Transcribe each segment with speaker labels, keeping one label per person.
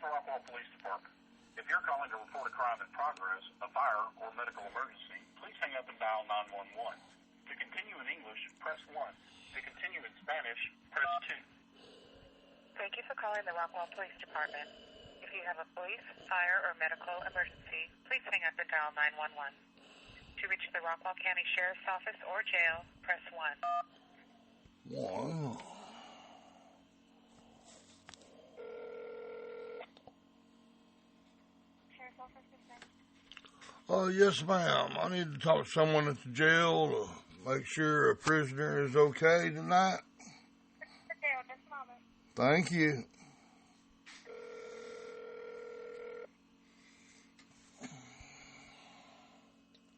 Speaker 1: the Rockwall Police Department. If you're calling to report a crime in progress, a fire, or medical emergency, please hang up and dial 911. To continue in English, press 1. To continue in Spanish, press 2.
Speaker 2: Thank you for calling the Rockwall Police Department. If you have a police, fire, or medical emergency, please hang up and dial 911. To reach the Rockwall County Sheriff's Office or jail, press 1.
Speaker 3: Wow. Yes, ma'am. I need to talk to someone at the jail to make sure a prisoner is okay tonight.
Speaker 4: Just a moment.
Speaker 3: Thank you.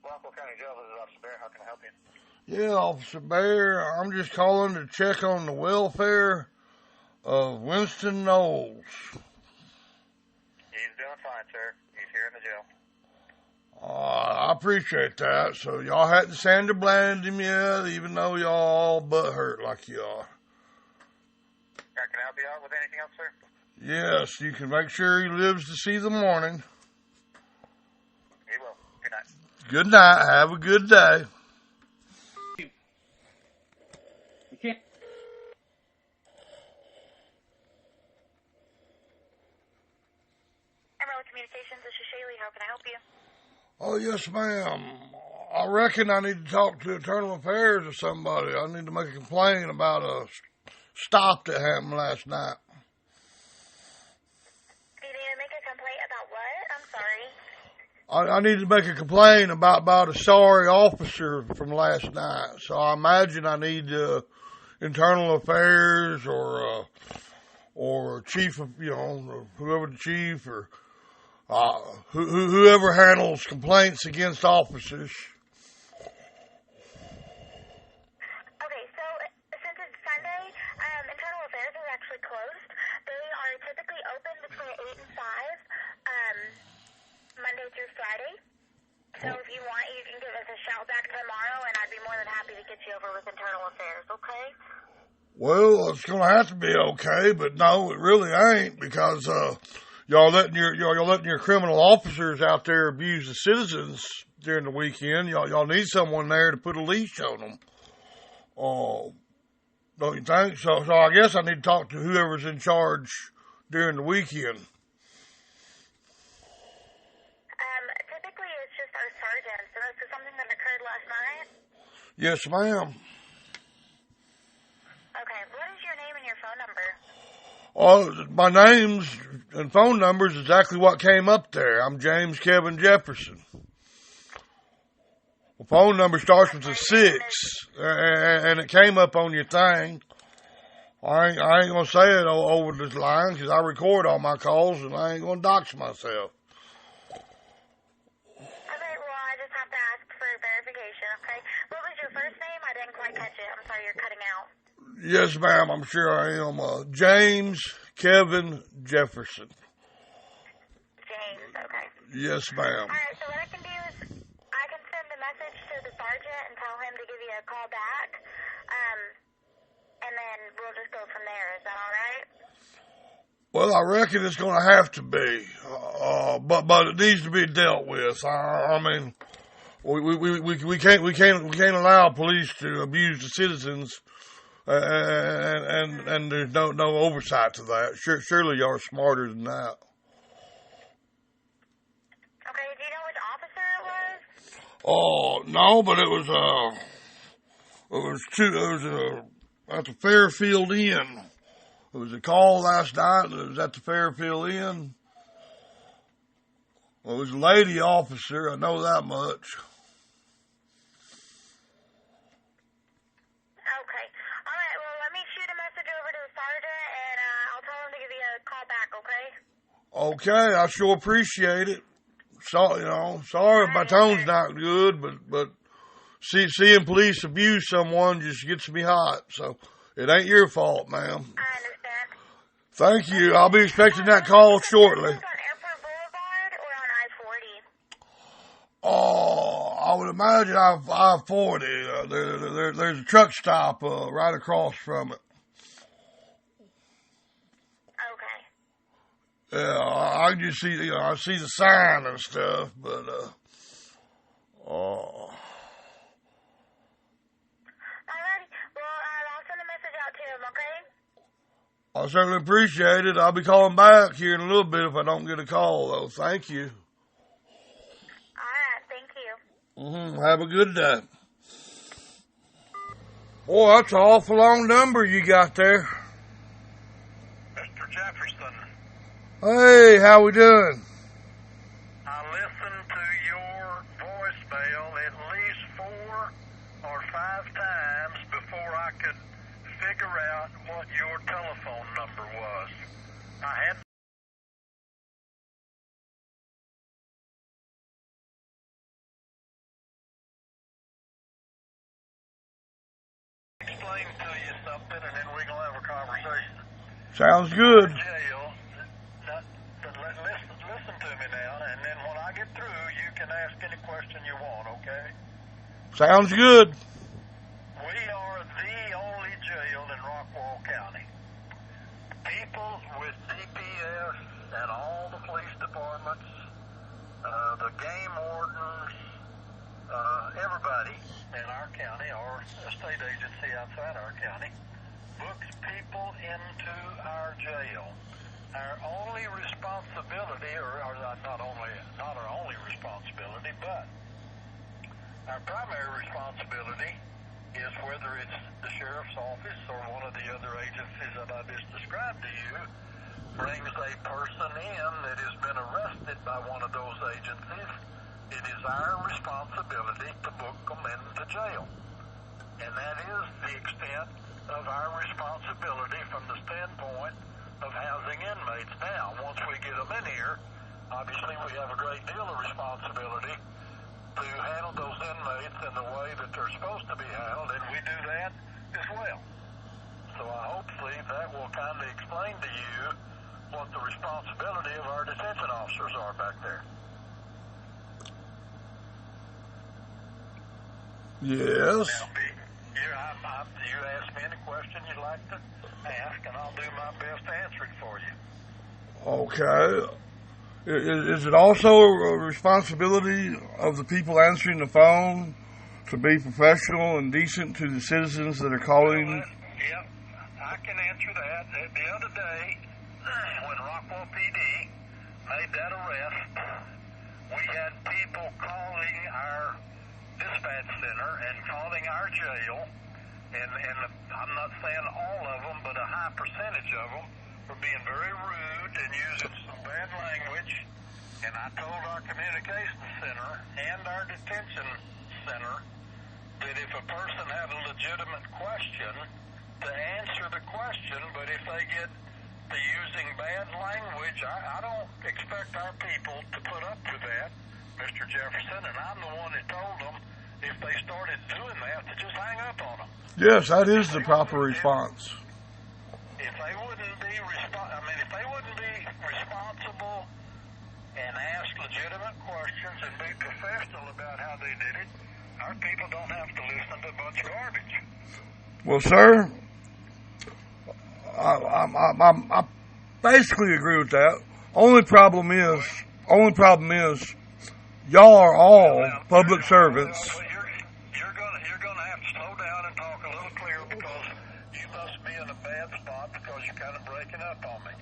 Speaker 1: Rockwall County Jail, this is Officer Bear. How can I help you?
Speaker 3: Yeah, Officer Bear, I'm just calling to check on the welfare of Winston Knowles.
Speaker 1: He's doing fine, sir. He's here in the jail.
Speaker 3: I appreciate that. So y'all hadn't Sandra Bland him yet, even though y'all all butt hurt like you are.
Speaker 1: Can I help you out with anything else, sir?
Speaker 3: Yes, you can make sure he lives to see the morning.
Speaker 1: He will. Good night.
Speaker 3: Good night. Have a good day.
Speaker 5: Okay.
Speaker 4: Emerald Communications, this is Shaylee. How can I help you?
Speaker 3: Oh, yes, ma'am. I reckon I need to talk to Internal Affairs or somebody. I need to make a complaint about a stop that happened last night.
Speaker 4: You need to make a complaint about what? I'm sorry.
Speaker 3: I need to make a complaint about a sorry officer from last night. So I imagine I need Internal Affairs or chief of, whoever the chief or whoever handles complaints against officers.
Speaker 4: Okay, so since it's Sunday, Internal Affairs is actually closed. They are typically open between 8 and 5, Monday through Friday. So if you want, you can give us a shout back tomorrow, and I'd be more than happy to get you over with Internal Affairs, okay?
Speaker 3: Well, it's going to have to be okay, but no, it really ain't, because y'all letting your criminal officers out there abuse the citizens during the weekend. Y'all need someone there to put a leash on them. Don't you think? So I guess I need to talk to whoever's in charge during the weekend.
Speaker 4: Typically it's just our sergeants. So this is something that occurred last night?
Speaker 3: Yes, ma'am.
Speaker 4: Okay, what is your name and your phone number?
Speaker 3: My names and phone numbers is exactly what came up there. I'm James Kevin Jefferson. The phone number starts with a 6, and it came up on your thing. I ain't going to say it over this line because I record all my calls, and I ain't going to dox myself.
Speaker 4: Okay, well, I just have to ask for verification, okay? What was your first name? I didn't quite catch it. I'm sorry, you're cutting out.
Speaker 3: Yes, ma'am, I'm sure I am. James Kevin Jefferson.
Speaker 4: James, okay.
Speaker 3: Yes, ma'am.
Speaker 4: All right, so what I can do is I can send a message to the sergeant and tell him to give you a call back, and then we'll just go from there. Is that all right?
Speaker 3: Well, I reckon it's going to have to be, but it needs to be dealt with. I mean, we can't allow police to abuse the citizens. And there's no oversight to that. Surely y'all are smarter than that.
Speaker 4: Okay, do you know which officer it was?
Speaker 3: Oh, no, but it was at the Fairfield Inn. It was a call last night, and it was at the Fairfield Inn. Well, it was a lady officer, I know that much. Okay, I sure appreciate it. So, sorry if my tone's not good, but seeing police abuse someone just gets me hot. So it ain't your fault, ma'am.
Speaker 4: I understand.
Speaker 3: Thank you. I'll be expecting that call shortly.
Speaker 4: Is this on Airport Boulevard or on I-40?
Speaker 3: Oh, I would imagine I-40. There's a truck stop right across from it. Yeah, I can just see, I see the sign and stuff, but,
Speaker 4: Alrighty. Well, I'll send a message out to him, okay?
Speaker 3: I certainly appreciate it. I'll be calling back here in a little bit if I don't get a call, though. Thank you.
Speaker 4: Alright, thank you.
Speaker 3: Have a good day. Boy, that's an awful long number you got there.
Speaker 1: Mr. Jefferson,
Speaker 3: Hey, how we doing?
Speaker 1: I listened to your voicemail at least 4 or 5 times before I could figure out what your telephone number was. I had to explain to you something, and then we're going to have a conversation.
Speaker 3: Sounds good.
Speaker 1: Jail, listen to me now, and then when I get through, you can ask any question you want, okay?
Speaker 3: Sounds good.
Speaker 1: We are the only jail in Rockwall County. People with DPS and all the police departments, the game wardens, everybody in our county or a state agency outside our county books people into our jail. Our only responsibility, or not our only responsibility, but our primary responsibility is whether it's the sheriff's office or one of the other agencies that I just described to you brings a person in that has been arrested by one of those agencies. It is our responsibility to book them into jail. And that is the extent of our responsibility from the standpoint of housing inmates. Now, once we get them in here, obviously we have a great deal of responsibility to handle those inmates in the way that they're supposed to be handled, and we do that as well. So hopefully that will kind of explain to you what the responsibility of our detention officers are back there.
Speaker 3: Yes.
Speaker 1: Now, you ask me any question you'd like to ask, and I'll do my best to answer it for you.
Speaker 3: Okay. Is it also a responsibility of the people answering the phone to be professional and decent to the citizens that are calling?
Speaker 1: Yep, I can answer that. The other day, when Rockwall PD made that arrest, we had people calling our dispatch center and calling our jail, and I'm not saying all of them, but a high percentage of them were being very rude and using some bad language. And I told our communications center and our detention center that if a person had a legitimate question, to answer the question, but if they get to using bad language, I don't expect our people to put up with that, Mr. Jefferson, and I'm the one that told them if they started doing that to just hang up on them.
Speaker 3: Yes, that is the proper response.
Speaker 1: If they wouldn't be responsible and ask legitimate questions and be professional about how they did it, our people don't have to listen to a bunch of garbage.
Speaker 3: Well, sir, I basically agree with that. Only problem is, y'all are all public servants.
Speaker 1: You're gonna have to slow down and talk a little clearer because you must be in a bad spot because you're kind of breaking up on me.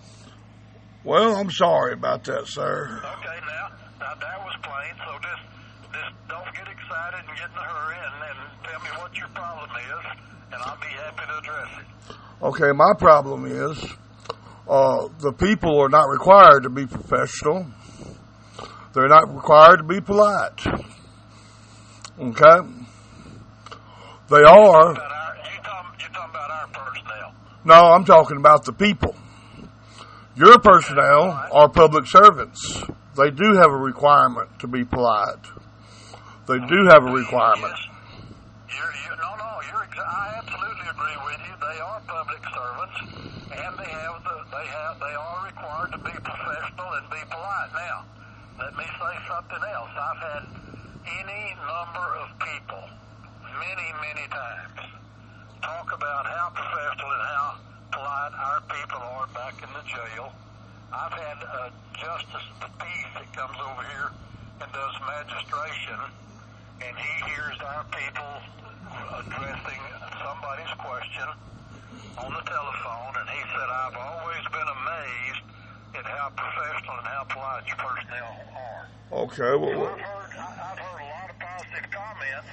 Speaker 3: Well, I'm sorry about that, sir.
Speaker 1: Okay, now that was plain. So just don't get excited and get in a hurry and tell me what your problem is, and I'll be happy to address it.
Speaker 3: Okay, my problem is the people are not required to be professional. They're not required to be polite. Okay? They are.
Speaker 1: You're talking about our personnel.
Speaker 3: No, I'm talking about the people. Your personnel are public servants. They do have a requirement to be polite. They do have a requirement.
Speaker 1: I absolutely agree with you. They are public servants, and they are required to be professional and be polite. Now, let me say something else. I've had any number of people, many times, talk about how professional and how polite our people are back in the jail.
Speaker 6: I've had a justice of the peace that comes over here and does magistration, and he hears our people addressing somebody's question on the telephone, and he said, I've always been amazed at how professional and how polite your personnel are.
Speaker 3: Okay, well,
Speaker 6: I've heard a lot of positive comments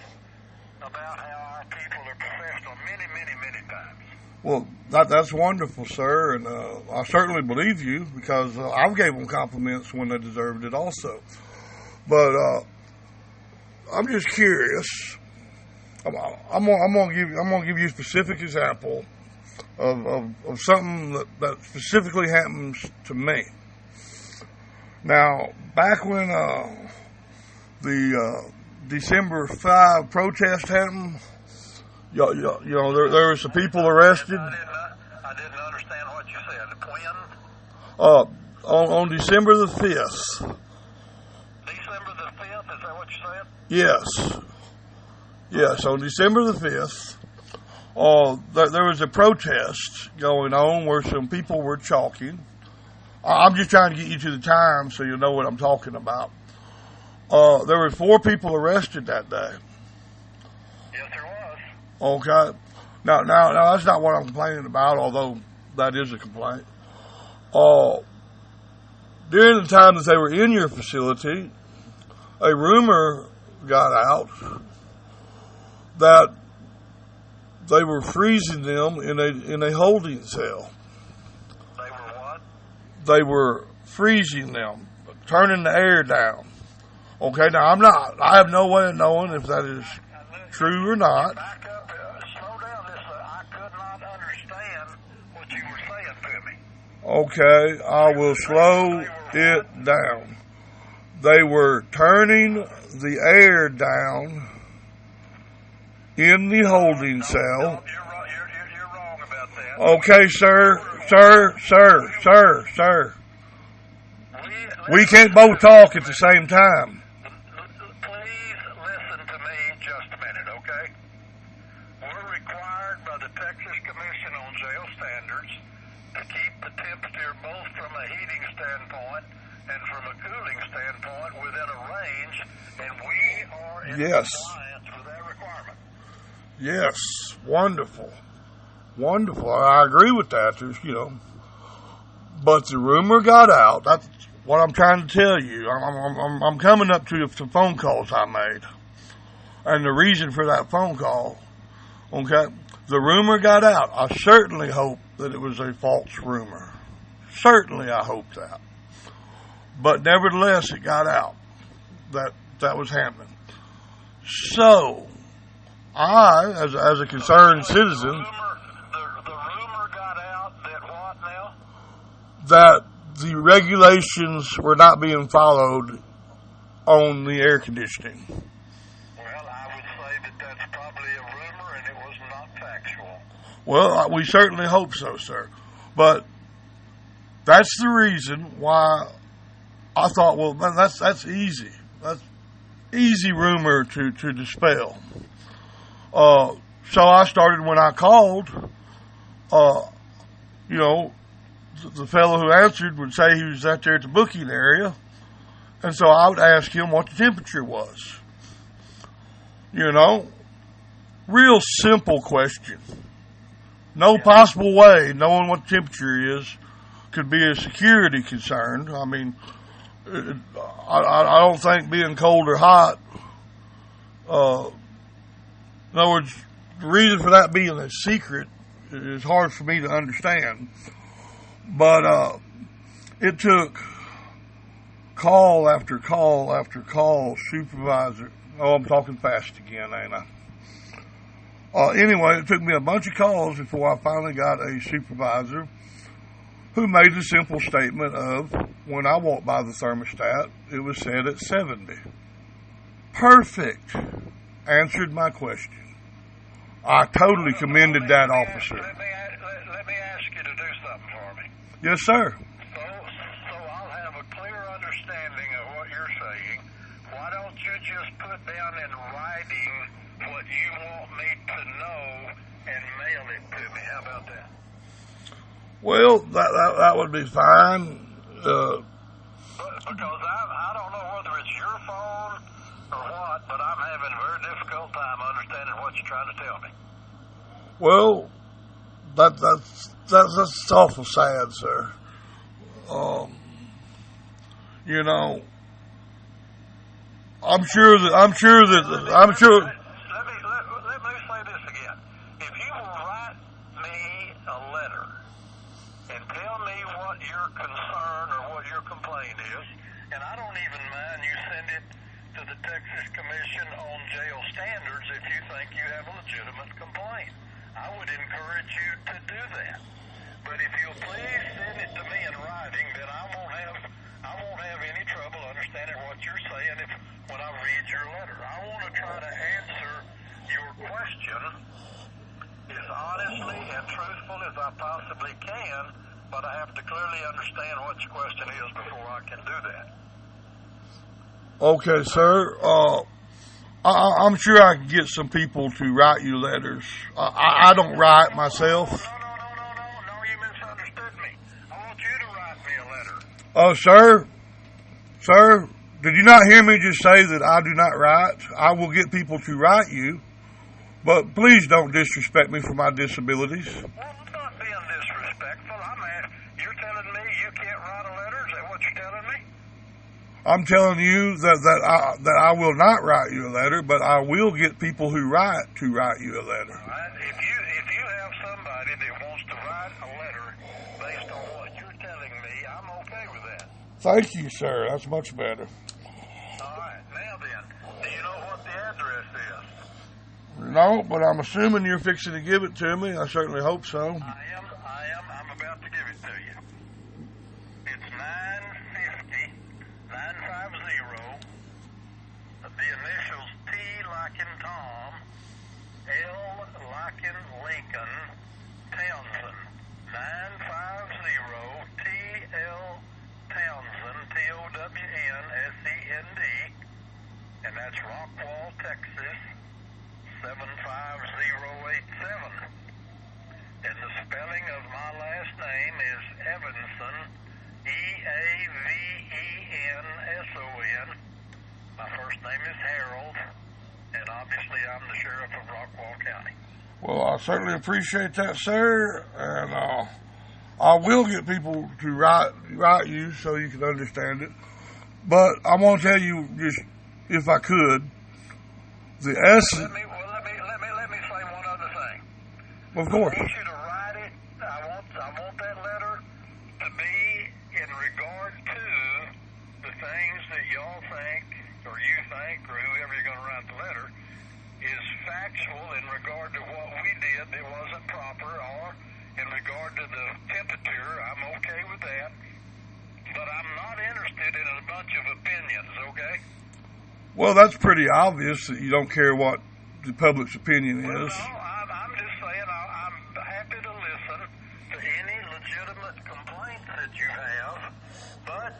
Speaker 6: about how our people are professional many times.
Speaker 3: well, that's wonderful, sir, and I certainly believe you because I've gave them compliments when they deserved it also. But I'm just curious. I'm gonna give you a specific example of something that specifically happens to me. Now, back when the December 5 protest happened, you know, there were some people arrested.
Speaker 6: I didn't understand what you said. When?
Speaker 3: On December the 5th.
Speaker 6: December the 5th, is that what you said?
Speaker 3: Yes. Yes, on December the 5th, there was a protest going on where some people were chalking. I'm just trying to get you to the time so you'll know what I'm talking about. There were 4 people arrested that day.
Speaker 6: Yes, there was.
Speaker 3: Okay. Now, that's not what I'm complaining about, although that is a complaint. During the time that they were in your facility, a rumor got out that they were freezing them in a holding cell.
Speaker 6: They were what?
Speaker 3: They were freezing them, turning the air down. Okay, now I have no way of knowing if that is true or not.
Speaker 6: Back up, slow down this. I could not understand what you were saying to me.
Speaker 3: Okay, I will slow it down. They were turning the air down in the holding cell.
Speaker 6: No, you're wrong about that.
Speaker 3: Okay, sir. We can't both talk at the same time.
Speaker 6: Please listen to me just a minute, okay? We're required by the Texas Commission on Jail Standards to keep the temperature both from a heating standpoint and from a cooling standpoint within a range, and we are in compliance with that requirement.
Speaker 3: Yes, wonderful. I agree with that. But the rumor got out. That's what I'm trying to tell you. I'm coming up to some phone calls I made, and the reason for that phone call. Okay, the rumor got out. I certainly hope that it was a false rumor. Certainly, I hope that. But nevertheless, it got out that was happening. So, I, as a concerned citizen,
Speaker 6: The rumor got out that what now?
Speaker 3: that the regulations were not being followed on the air conditioning.
Speaker 6: Well, I would say that that's probably a rumor and it was not factual.
Speaker 3: Well, we certainly hope so, sir. But that's the reason why I thought, well, that's easy. That's easy rumor to dispel. So I started when I called, the fellow who answered would say he was out there at the booking area. And so I would ask him what the temperature was. Real simple question. No possible way knowing what the temperature is could be a security concern. I mean, I don't think being cold or hot, in other words, the reason for that being a secret is hard for me to understand. But it took call after call after call, supervisor. Oh, I'm talking fast again, ain't I? Anyway, it took me a bunch of calls before I finally got a supervisor who made the simple statement of, when I walked by the thermostat, it was set at 70. Perfect. Answered my question. I totally commended that officer.
Speaker 6: Let me ask you to do something for me.
Speaker 3: Yes, sir.
Speaker 6: So I'll have a clear understanding of what you're saying. Why don't you just put down in writing what you want me to know and mail it to me? How about that?
Speaker 3: Well, that would be fine.
Speaker 6: Because I don't know whether it's your phone or what, but I'm having a very difficult time understanding what you're trying to tell me.
Speaker 3: Well, that's awful sad, sir. You know, I'm sure.
Speaker 6: Let me say this again. If you will write me a letter and tell me what your concern or what your complaint is, and I don't even mind you send it to the Texas Commission on Jail Standards if you think you have a legitimate complaint. I would encourage you to do that. But if you'll please send it to me in writing, then I won't have any trouble understanding what you're saying when I read your letter. I want to try to answer your question as honestly and truthful as I possibly can, but I have to clearly understand what your question is before I can do that.
Speaker 3: Okay, sir. I'm sure I can get some people to write you letters. I don't write myself.
Speaker 6: No, you misunderstood me. I want you to write me a letter.
Speaker 3: Oh, sir, did you not hear me just say that I do not write? I will get people to write you, but please don't disrespect me for my disabilities.
Speaker 6: Well, I'm not being disrespectful. You're telling me you can't write a letter? Is that what you're telling me?
Speaker 3: I'm telling you that I will not write you a letter, but I will get people who write to write you a letter.
Speaker 6: All right. If you have somebody that wants to write a letter based on what you're telling me, I'm okay with that.
Speaker 3: Thank you, sir. That's much better.
Speaker 6: All right. Now then, do you know what the address is?
Speaker 3: No, but I'm assuming you're fixing to give it to me. I certainly hope so.
Speaker 6: I am. I'm about to give it to you. It's 950, the initials T like in Tom, L like in Lincoln, Townsend. 950 T.L. Townsend, Townsend, and that's Rockwall, Texas, 75087. And the spelling of my last name is Evanson, Eavenson. My first name is Harold, and obviously I'm the Sheriff of Rockwall County.
Speaker 3: Well, I certainly appreciate that, sir, and I will get people to write you so you can understand it. But I want to tell you, just if I could, the essence.
Speaker 6: Let me say one other thing.
Speaker 3: Of course.
Speaker 6: I want you to write it. I want that letter to be in regard to the things that y'all think, or you think, or whoever you're going to write the letter, is factual in regard to what we did that wasn't proper, or in regard to the temperature. I'm okay with that. But I'm not interested in a bunch of opinions, okay?
Speaker 3: Well, that's pretty obvious that you don't care what the public's opinion is.
Speaker 6: Well, no, I'm just saying I'm happy to listen to any legitimate complaints that you have, but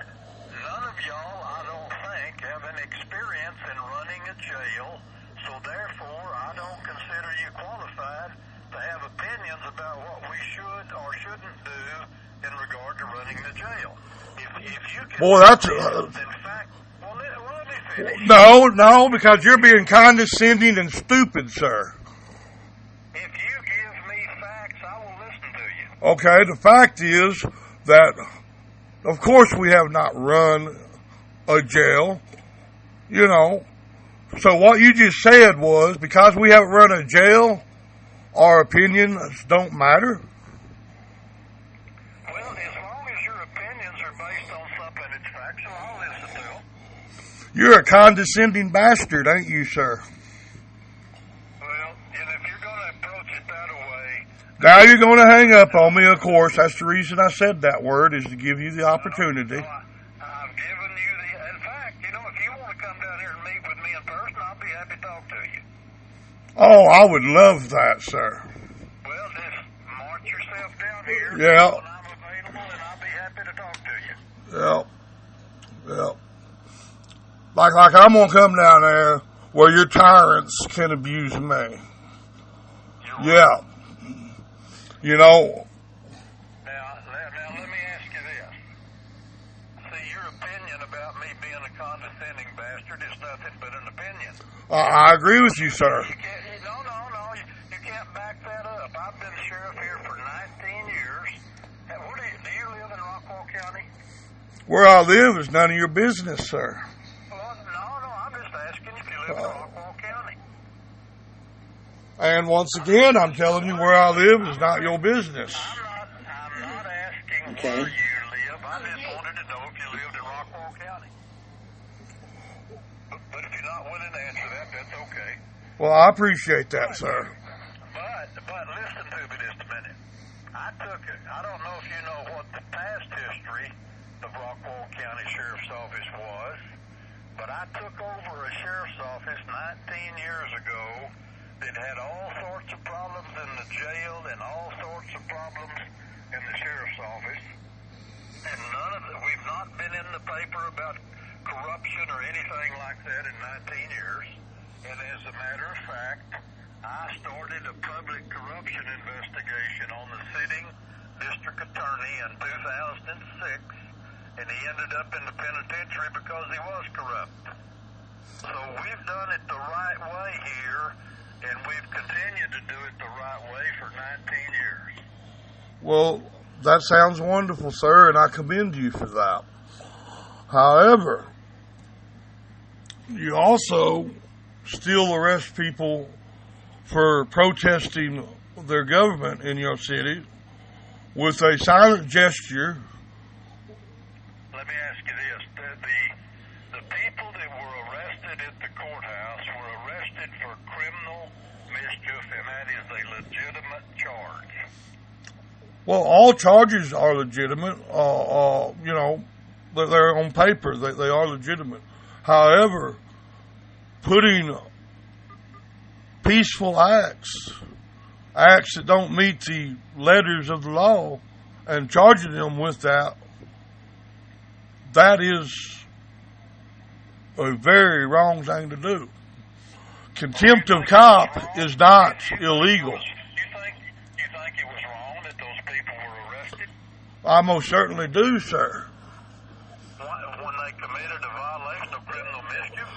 Speaker 6: none of y'all, I don't think, have an experience in running a jail, so therefore I don't consider you qualified to have opinions about what we should or shouldn't do in regard to running the jail. If you can,
Speaker 3: boy, that's
Speaker 6: in fact, well, let me finish.
Speaker 3: No, because you're being condescending and stupid, sir.
Speaker 6: If you give me facts, I will listen to you.
Speaker 3: Okay, the fact is that, of course, we have not run a jail, you know. So what you just said was, because we haven't run a jail, our opinions don't matter.
Speaker 6: Well, as long as your opinions are based on something that's factual, I'll listen to them.
Speaker 3: You're a condescending bastard, ain't you, sir?
Speaker 6: Well, and if you're going to approach it that way...
Speaker 3: Now you're going to hang up on me, of course. That's the reason I said that word, is to give you the opportunity.
Speaker 6: I've given you the... In fact, if you want to come down here and meet with me in person, I'll be happy to talk to you.
Speaker 3: Oh, I would love that, sir.
Speaker 6: Well, just march yourself down here.
Speaker 3: Yeah.
Speaker 6: When I'm available, and I'll be happy to talk to you.
Speaker 3: Yep. Like I'm going to come down there where your tyrants can abuse me. Yeah.
Speaker 6: Now, let me ask you this. me being a condescending bastard is nothing but an opinion.
Speaker 3: I agree with you, sir.
Speaker 6: You can't, no. You can't back that up. I've been sheriff here for 19 years. And do you live in Rockwall County?
Speaker 3: Where I live is none of your business, sir.
Speaker 6: Well, no, I'm just asking if you live in Rockwall County.
Speaker 3: And once again, I'm telling you where I live is not your business.
Speaker 6: I'm not asking where you live. I just wanted to know if you lived in Rockwall County. But if you're not willing to answer that, that's okay.
Speaker 3: Well, I appreciate that, sir.
Speaker 6: But listen to me just a minute. I don't know if you know what the past history of Rockwall County Sheriff's Office was, but I took over a sheriff's office 19 years ago that had all sorts of problems in the jail and all sorts of problems in the sheriff's office. And we've not been in the paper about corruption or anything like that in 19 years. And as a matter of fact, I started a public corruption investigation on the sitting district attorney in 2006, and he ended up in the penitentiary because he was corrupt. So we've done it the right way here, and we've continued to do it the right way for 19 years.
Speaker 3: Well, that sounds wonderful, sir, and I commend you for that. However, you also still arrest people for protesting their government in your city with a silent gesture.
Speaker 6: Let me ask you this. The people that were arrested at the courthouse were arrested for criminal mischief, and that is a legitimate charge.
Speaker 3: Well, all charges are legitimate. They're on paper. They are legitimate. However, putting peaceful acts that don't meet the letters of the law, and charging them with that is a very wrong thing to do. Contempt of cop is not illegal.
Speaker 6: You think it was wrong that those people were arrested?
Speaker 3: I most certainly do, sir.
Speaker 6: When they committed a violation of criminal mischief?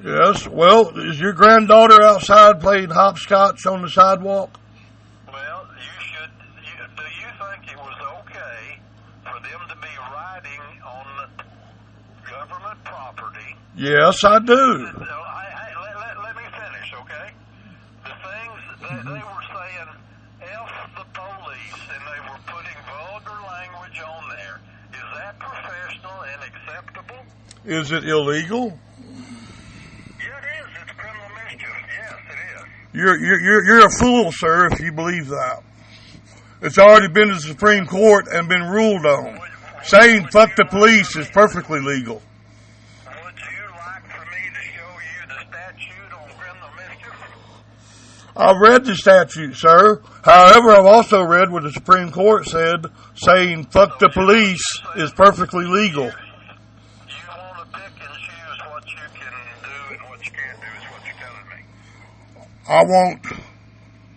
Speaker 3: Yes. Well, is your granddaughter outside playing hopscotch on the sidewalk?
Speaker 6: Well, do you think it was okay for them to be riding on government property?
Speaker 3: Yes, I do.
Speaker 6: Let me finish, okay? The things they were saying, F the police, and they were putting vulgar language on there. Is that professional and acceptable?
Speaker 3: Is it illegal?
Speaker 6: Yeah, it is. It's criminal mischief. Yes, it is.
Speaker 3: You're a fool, sir, if you believe that. It's already been to the Supreme Court and been ruled on. Saying fuck the police is perfectly legal.
Speaker 6: Would you like for me to show you the statute on criminal mischief?
Speaker 3: I've read the statute, sir. However, I've also read what the Supreme Court said, saying fuck the police is perfectly legal.
Speaker 6: You want to pick and choose what you can do and what you can't do is what you're telling me.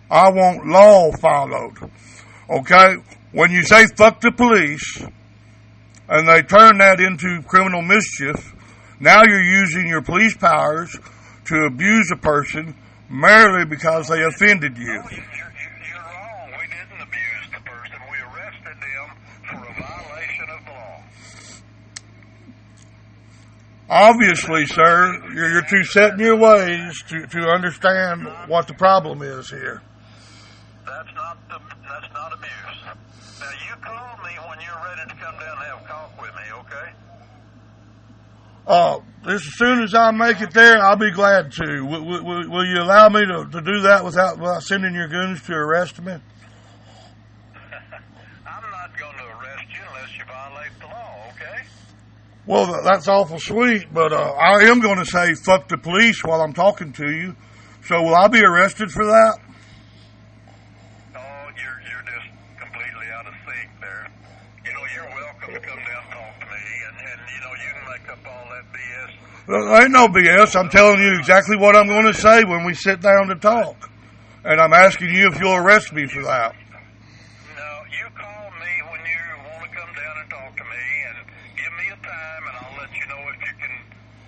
Speaker 3: I want law followed. Okay? When you say fuck the police, and they turn that into criminal mischief, now you're using your police powers to abuse a person merely because they offended you.
Speaker 6: You're wrong. We didn't abuse the person. We arrested them for a violation of the law.
Speaker 3: Obviously, sir, you're too set in your ways to understand what the problem is here.
Speaker 6: That's not abuse. Now, you call me when you're ready to come down and have a talk with me, okay?
Speaker 3: As soon as I make it there, I'll be glad to. Will you allow me to do that without sending your goons to arrest me?
Speaker 6: I'm not going to arrest you unless you violate the law, okay?
Speaker 3: Well, that's awful sweet, but I am going to say fuck the police while I'm talking to you. So will I be arrested for that?
Speaker 6: Oh, you're just completely out of sync there. You're welcome to come down and talk to me, and you can make up all that BS.
Speaker 3: There ain't no BS. I'm telling you exactly what I'm going to say when we sit down to talk. And I'm asking you if you'll arrest me for that.
Speaker 6: No, you call me when you want to come down and talk to me, and give me a time, and I'll let you know if you can.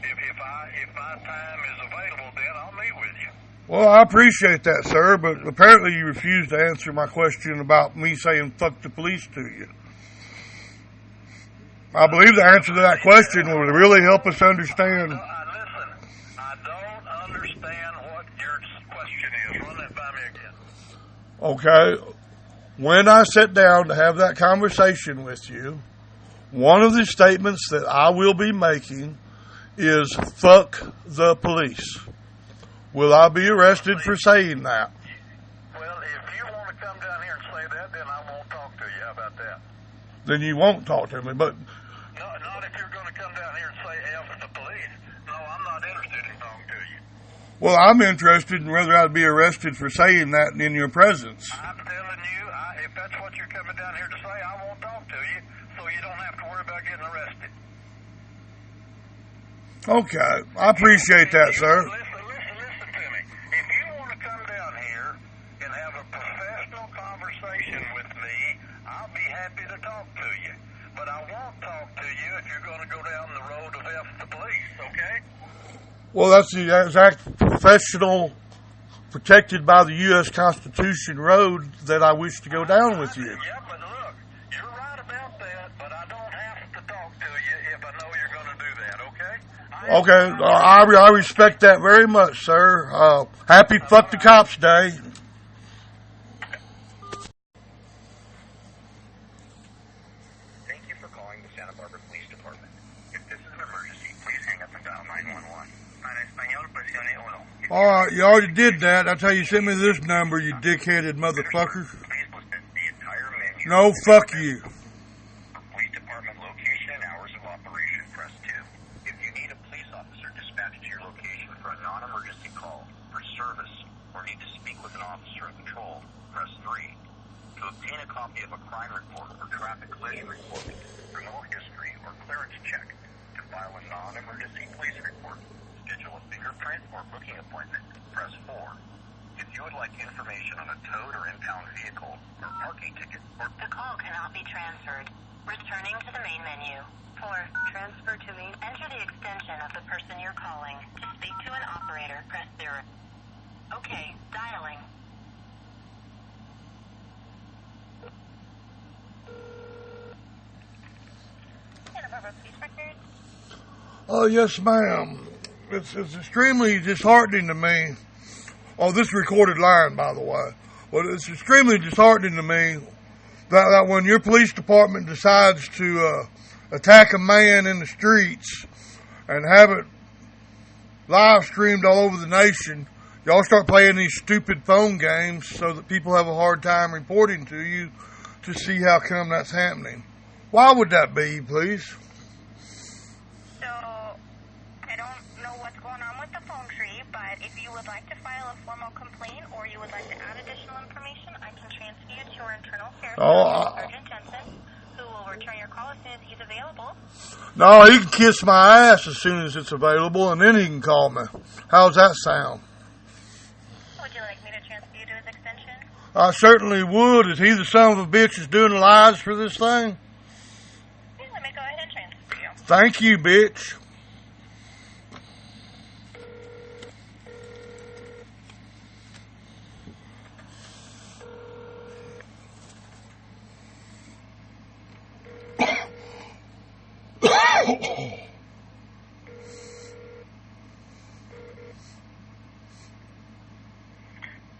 Speaker 6: If my time is available, then I'll meet with you.
Speaker 3: Well, I appreciate that, sir, but apparently you refused to answer my question about me saying fuck the police to you. I believe the answer to that question would really help us understand.
Speaker 6: Listen, I don't understand what your question is. Run that by me again.
Speaker 3: Okay. When I sit down to have that conversation with you, one of the statements that I will be making is fuck the police. Will I be arrested for saying that?
Speaker 6: Well, if you want to come down here and say that, then I won't talk to you. How about that?
Speaker 3: Then you won't talk to me, but...
Speaker 6: No, not if you're going to come down here and say F the police. No, I'm not interested in talking to you.
Speaker 3: Well, I'm interested in whether I'd be arrested for saying that in your presence.
Speaker 6: I'm telling you, if that's what you're coming down here to say, I won't talk to you, so you don't have to worry about getting arrested.
Speaker 3: Okay, I appreciate that, sir.
Speaker 6: Listen to me. If you want to come down here and have a professional conversation with me, I'll be happy to talk to you. But I won't talk to you if you're going to go down the road of F the police, okay?
Speaker 3: Well, that's the exact professional, protected by the U.S. Constitution road that I wish to go down with you.
Speaker 6: Yeah, but look, you're right about that, but I don't have to talk to you if I know you're going to do that, okay?
Speaker 3: Okay, I respect that very much, sir. Happy Fuck the Cops Day.
Speaker 1: Thank you for calling the Santa Barbara Police Department. If this is an emergency, please hang up and dial 911. Para español, presione 1.
Speaker 3: All right, you already did that. That's how you sent me this number, you dick-headed motherfucker.
Speaker 1: Please listen the entire menu.
Speaker 3: No, fuck you.
Speaker 1: For police department location and hours of operation, press 2. If you need a police officer dispatched to your location for a non-emergency call, for service, or need to speak with an officer in control, press 3. To obtain a copy of a crime report or traffic collision report, criminal history, or clearance check, to file a non-emergency police report, schedule a fingerprint or booking appointment, press 4. If you would like information on a towed or impound vehicle or parking ticket, or
Speaker 7: The call cannot be transferred. Returning to the main menu. For transfer to main, enter the extension of the person you're calling. To speak to an operator, press 0. Okay, dialing.
Speaker 4: Santa Barbara Police Records.
Speaker 3: Oh, yes, ma'am. It's extremely disheartening to me. Oh, this is recorded line, by the way. Well, it's extremely disheartening to me that when your police department decides to attack a man in the streets and have it live streamed all over the nation, y'all start playing these stupid phone games so that people have a hard time reporting to you to see how come that's happening. Why would that be, please?
Speaker 4: So, I don't know what's going on with the phone tree, but if you would like to file a formal complaint or you would like to add additional information, I can transfer you to our internal affairs Sergeant Jensen, who will return your call as soon as he's available.
Speaker 3: No, he can kiss my ass as soon as it's available, and then he can call me. How's that sound?
Speaker 4: Would you like me to transfer you to his extension?
Speaker 3: I certainly would. Is he the son of a bitch that's doing the lies for this thing?
Speaker 4: Yeah, let me go ahead and transfer you.
Speaker 3: Thank you, bitch.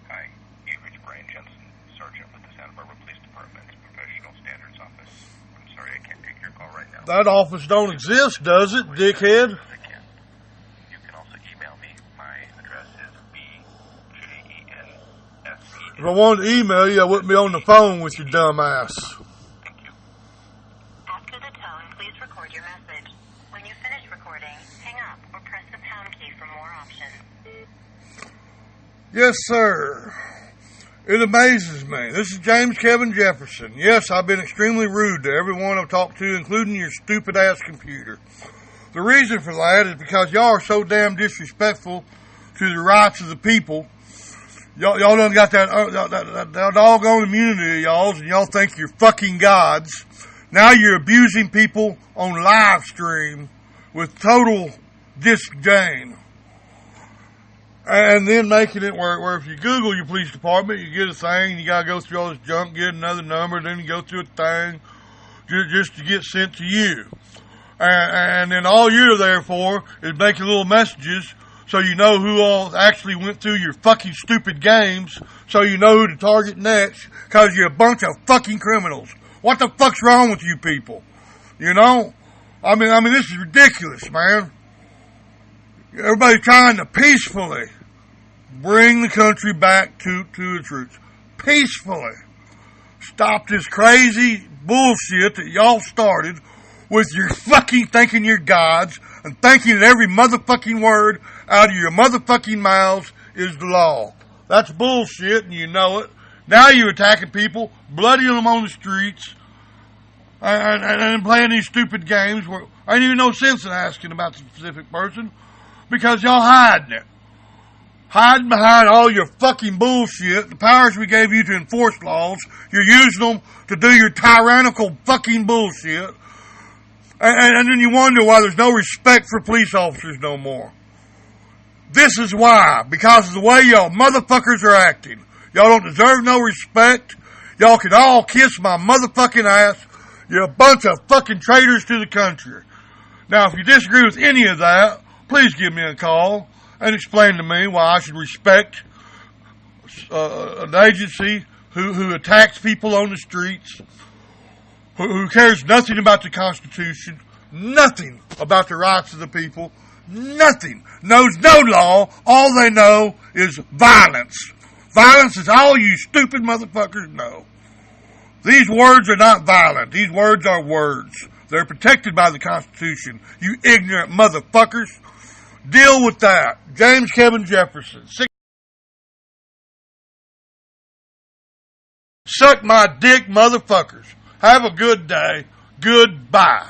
Speaker 1: Hi, you've reached Brian Jensen, Sergeant with the Santa Barbara Police Department's Professional Standards Office. I'm sorry I can't take your call right now.
Speaker 3: That office don't exist, does it, dickhead?
Speaker 1: I can. You can also email me. My address is BJENSE.
Speaker 3: If I wanted to email you, I wouldn't be on the phone with your dumb ass.
Speaker 1: Thank you.
Speaker 7: After the tone, please record your message. When you finish recording, hang up or press the pound key for more options.
Speaker 3: Yes, sir. It amazes me. This is James Kevin Jefferson. Yes, I've been extremely rude to everyone I've talked to, including your stupid-ass computer. The reason for that is because y'all are so damn disrespectful to the rights of the people. Y'all done got that doggone immunity of y'all's, and y'all think you're fucking gods. Now you're abusing people on live stream with total disdain. And then making it where if you Google your police department, you get a thing, you gotta go through all this junk, get another number, then you go through a thing just to get sent to you. And then all you're there for is making little messages so you know who all actually went through your fucking stupid games, so you know who to target next, cause you're a bunch of fucking criminals. What the fuck's wrong with you people? You know? I mean, this is ridiculous, man. Everybody trying to peacefully bring the country back to its roots. Peacefully. Stop this crazy bullshit that y'all started with your fucking thinking you're gods and thinking that every motherfucking word out of your motherfucking mouths is the law. That's bullshit and you know it. Now you're attacking people, bloodying them on the streets, and playing these stupid games where ain't even no sense in asking about the specific person because y'all hiding it. Hiding behind all your fucking bullshit, the powers we gave you to enforce laws, you're using them to do your tyrannical fucking bullshit. And then you wonder why there's no respect for police officers no more. This is why. Because of the way y'all motherfuckers are acting. Y'all don't deserve no respect. Y'all can all kiss my motherfucking ass. You're a bunch of fucking traitors to the country. Now, if you disagree with any of that, please give me a call and explain to me why I should respect an agency who attacks people on the streets, who cares nothing about the Constitution, nothing about the rights of the people, nothing, knows no law, all they know is violence. Violence is all you stupid motherfuckers know. These words are not violent. These words are words. They're protected by the Constitution. You ignorant motherfuckers. Deal with that. James Kevin Jefferson. Suck my dick, motherfuckers. Have a good day. Goodbye.